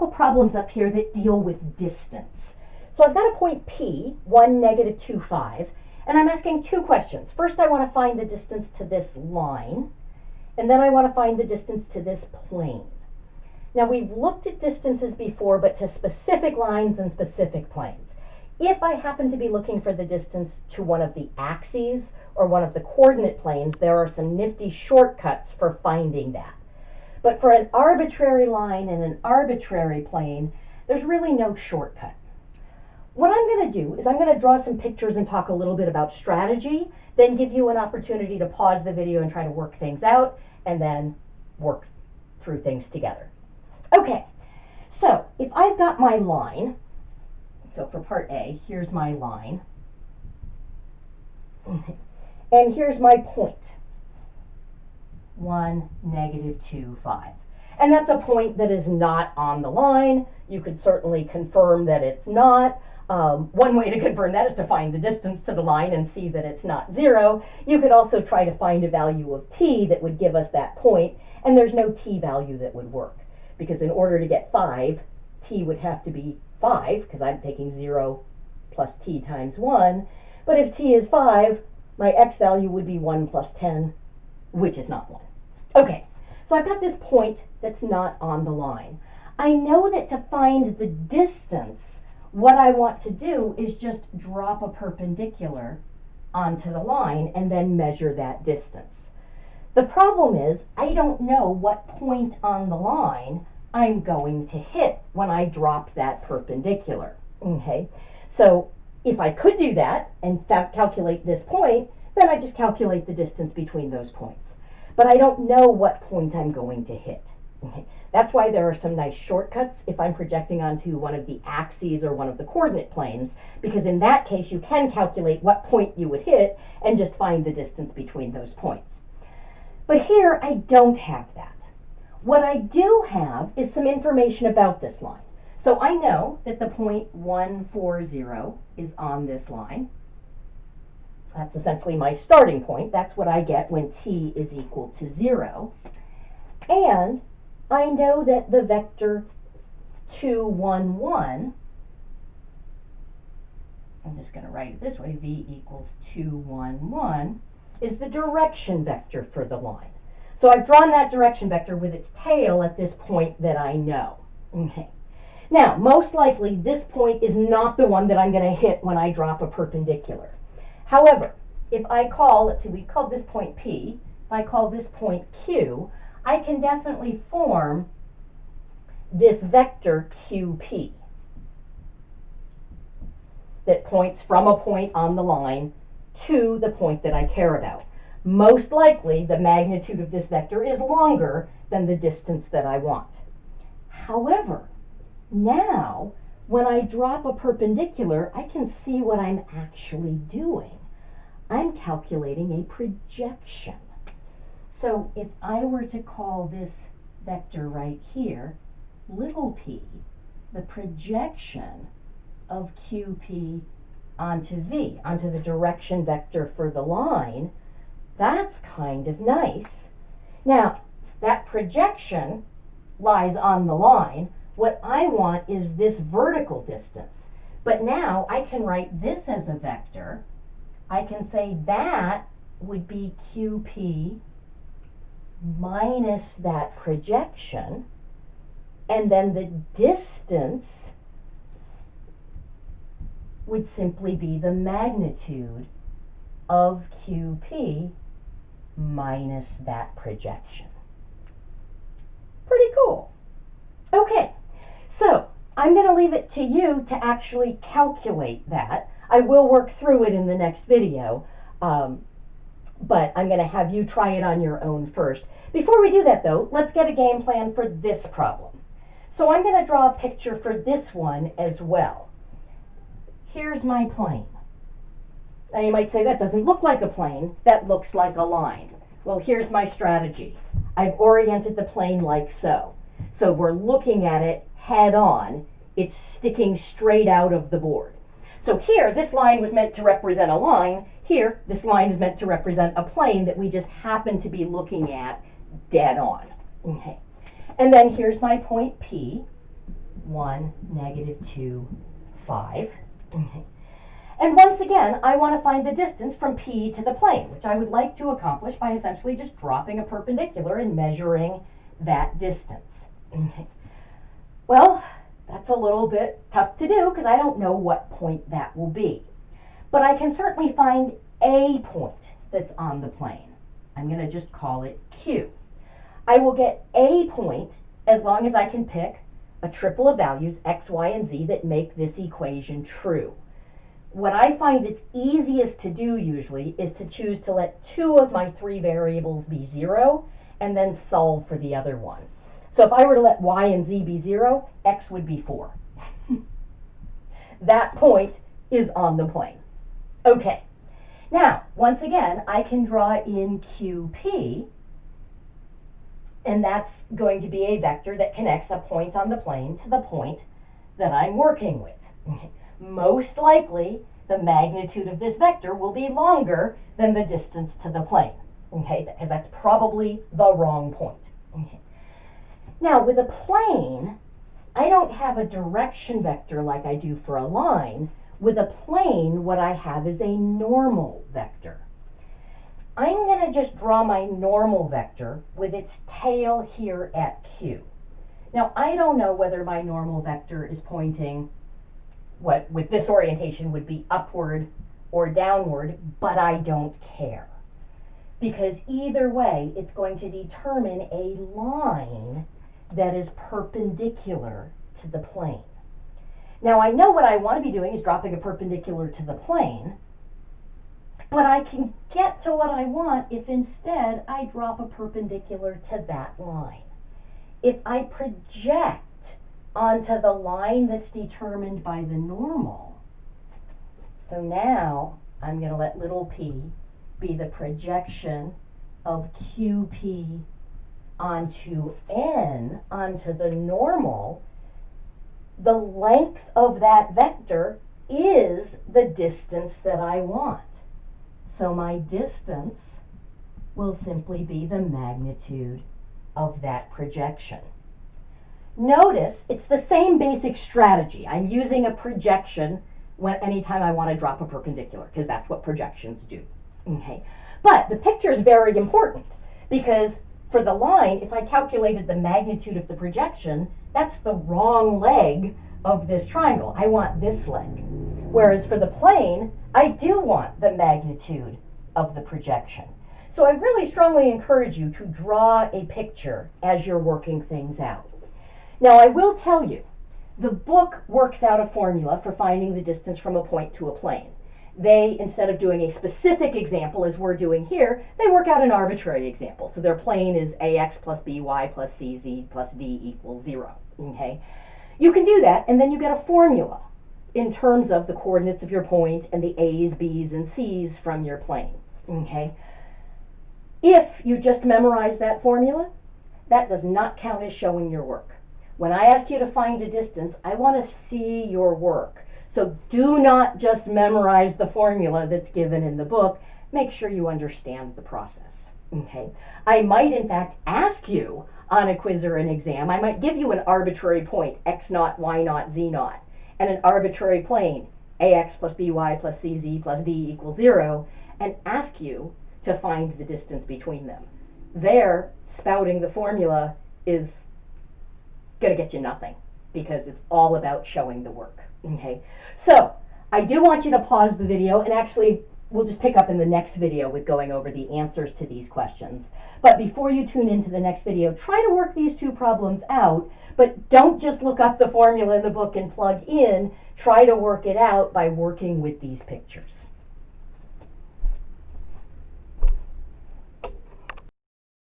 couple problems up here that deal with distance. So I've got a point P, 1, negative 2, 5, and I'm asking two questions. First, I want to find the distance to this line, and then I want to find the distance to this plane. Now, we've looked at distances before, but to specific lines and specific planes. If I happen to be looking for the distance to one of the axes or one of the coordinate planes, there are some nifty shortcuts for finding that. But for an arbitrary line and an arbitrary plane, there's really no shortcut. What I'm going to do is I'm going to draw some pictures and talk a little bit about strategy, then give you an opportunity to pause the video and try to work things out, and then work through things together. Okay, so if I've got my line, so for part A, here's my line, and here's my point, 1, negative 2, 5. And that's a point that is not on the line. You could certainly confirm that it's not. One way to confirm that is to find the distance to the line and see that it's not 0. You could also try to find a value of t that would give us that point, and there's no t value that would work. Because in order to get 5, t would have to be 5, because I'm taking 0 plus t times 1. But if t is 5, my x value would be 1 plus 10, which is not 1. Okay, so I've got this point that's not on the line. I know that to find the distance, what I want to do is just drop a perpendicular onto the line and then measure that distance. The problem is I don't know what point on the line I'm going to hit when I drop that perpendicular. Okay, so if I could do that and calculate this point, then I just calculate the distance between those points. But I don't know what point I'm going to hit. Okay. That's why there are some nice shortcuts if I'm projecting onto one of the axes or one of the coordinate planes, because in that case you can calculate what point you would hit and just find the distance between those points. But here I don't have that. What I do have is some information about this line. So I know that the point 1, 4, 0 is on this line. That's essentially my starting point. That's what I get when t is equal to 0. And I know that the vector 2, 1, 1, I'm just going to write it this way, v equals 2, 1, 1, is the direction vector for the line. So I've drawn that direction vector with its tail at this point that I know. Okay. Now, most likely this point is not the one that I'm going to hit when I drop a perpendicular. However, if I call, let's see, we called this point P, if I call this point Q, I can definitely form this vector QP that points from a point on the line to the point that I care about. Most likely, the magnitude of this vector is longer than the distance that I want. However, now, when I drop a perpendicular, I can see what I'm actually doing. I'm calculating a projection. So if I were to call this vector right here, little p, the projection of QP onto V, onto the direction vector for the line, that's kind of nice. Now, that projection lies on the line. What I want is this vertical distance. But now I can write this as a vector. I can say that would be QP minus that projection, and then the distance would simply be the magnitude of QP minus that projection. Pretty cool. Okay, so I'm going to leave it to you to actually calculate that. I will work through it in the next video, but I'm going to have you try it on your own first. Before we do that, though, let's get a game plan for this problem. So I'm going to draw a picture for this one as well. Here's my plane. Now you might say that doesn't look like a plane, that looks like a line. Well, here's my strategy. I've oriented the plane like so. So we're looking at it head on. It's sticking straight out of the board. So here, this line was meant to represent a line. Here, this line is meant to represent a plane that we just happen to be looking at dead on. Okay. And then here's my point P, 1, negative 2, 5. And once again, I want to find the distance from P to the plane, which I would like to accomplish by essentially just dropping a perpendicular and measuring that distance. Well, that's a little bit tough to do because I don't know what point that will be. But I can certainly find a point that's on the plane. I'm going to just call it Q. I will get a point as long as I can pick a triple of values, x, y, and z, that make this equation true. What I find it's easiest to do usually is to choose to let 2 of my 3 variables be 0 and then solve for the other one. So if I were to let y and z be 0, x would be 4. That point is on the plane. Okay, now once again I can draw in QP, and that's going to be a vector that connects a point on the plane to the point that I'm working with. Most likely, the magnitude of this vector will be longer than the distance to the plane, okay, because that's probably the wrong point. Okay. Now, with a plane, I don't have a direction vector like I do for a line. With a plane, what I have is a normal vector. I'm going to just draw my normal vector with its tail here at Q. Now, I don't know whether my normal vector is pointing what with this orientation would be upward or downward, but I don't care. Because either way, it's going to determine a line that is perpendicular to the plane. Now, I know what I want to be doing is dropping a perpendicular to the plane, but I can get to what I want if instead I drop a perpendicular to that line. If I project onto the line that's determined by the normal, so now I'm going to let little p be the projection of QP onto n, onto the normal, the length of that vector is the distance that I want. So my distance will simply be the magnitude of that projection. Notice it's the same basic strategy. I'm using a projection anytime I want to drop a perpendicular, because that's what projections do. Okay. But the picture is very important, because for the line, if I calculated the magnitude of the projection, that's the wrong leg of this triangle. I want this leg. Whereas for the plane, I do want the magnitude of the projection. So I really strongly encourage you to draw a picture as you're working things out. Now, I will tell you, the book works out a formula for finding the distance from a point to a plane. They, instead of doing a specific example as we're doing here, they work out an arbitrary example. So their plane is ax plus by plus cz plus d equals 0. Okay? You can do that, and then you get a formula in terms of the coordinates of your point and the a's, b's, and c's from your plane. Okay? If you just memorize that formula, that does not count as showing your work. When I ask you to find a distance, I want to see your work. So do not just memorize the formula that's given in the book. Make sure you understand the process. Okay? I might, in fact, ask you on a quiz or an exam, I might give you an arbitrary point, x naught, y naught, z naught, and an arbitrary plane, ax plus by plus cz plus d equals 0, and ask you to find the distance between them. There, spouting the formula is going to get you nothing, because it's all about showing the work. Okay, so I do want you to pause the video, and actually we'll just pick up in the next video with going over the answers to these questions. But before you tune into the next video, try to work these two problems out, but don't just look up the formula in the book and plug in. Try to work it out by working with these pictures.